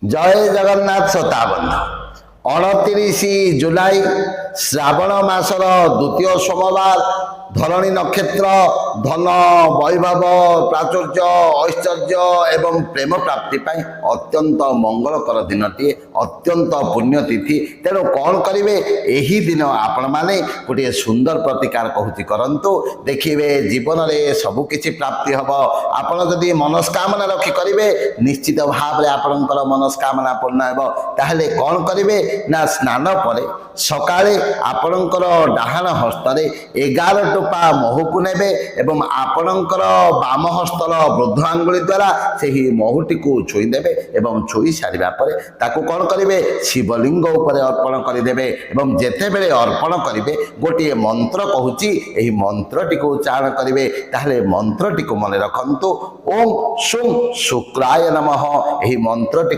ଜୟ ଜଗନ୍ନାଥ ଶତାବନ୍ଧ 29 ଜୁଲାଇ ଶ୍ରାବଣ ମାସର ଦ୍ୱିତୀୟ ସୋମବାର ଧରଣୀ ନକ୍ଷତ୍ର ଧନ ବୈଭବ ପ୍ରାଚୁର୍ଯ୍ୟ ଐଶ୍ୱର୍ଯ୍ୟ ଏବଂ ପ୍ରେମ ପ୍ରାପ୍ତି ପାଇଁ ଅତ୍ୟନ୍ତ ମଙ୍ଗଳକର ଦିନଟିଏ ଅତ୍ୟନ୍ତ ପୁଣ୍ୟତିଥି। ତେଣୁ କ'ଣ କରିବେ ଏହି ଦିନ ଆପଣମାନେ ଗୋଟିଏ ସୁନ୍ଦର ପ୍ରତିକାର କହୁଛି କରନ୍ତୁ, ଦେଖିବେ ଜୀବନରେ ସବୁକିଛି ପ୍ରାପ୍ତି ହେବ। ଆପଣ ଯଦି ମନସ୍କାମନା ରଖି କରିବେ ନିଶ୍ଚିତ ଭାବରେ ଆପଣଙ୍କର ମନସ୍କାମନା ପୂର୍ଣ୍ଣ ହେବ। ତାହେଲେ କ'ଣ କରିବେ ନା ସ୍ନାନ ପରେ ସକାଳେ ଆପଣଙ୍କର ଡାହାଣ ହସ୍ତରେ 11 ଟୋପା ମହୁକୁ ନେବେ ଏବଂ ଆପଣଙ୍କର ବାମ ହସ୍ତର ବୃଦ୍ଧ ଆଙ୍ଗୁଳି ଦ୍ୱାରା ସେହି ମହୁଟିକୁ ଛୁଇଁଦେବେ ଏବଂ ଛୁଇଁ ସାରିବା ପରେ ତାକୁ କ'ଣ କରିବେ ଶିବଲିଙ୍ଗ ଉପରେ ଅର୍ପଣ କରିଦେବେ ଏବଂ ଯେତେବେଳେ ଅର୍ପଣ କରିବେ ଗୋଟିଏ ମନ୍ତ୍ର କହୁଛି, ଏହି ମନ୍ତ୍ରଟିକୁ ଉଚ୍ଚାରଣ କରିବେ। ତାହେଲେ ମନ୍ତ୍ରଟିକୁ ମନେ ରଖନ୍ତୁ, ଓಂ ଶୁଂ ଶୁକ୍ରାୟ ନମଃ। ଏହି ମନ୍ତ୍ରଟି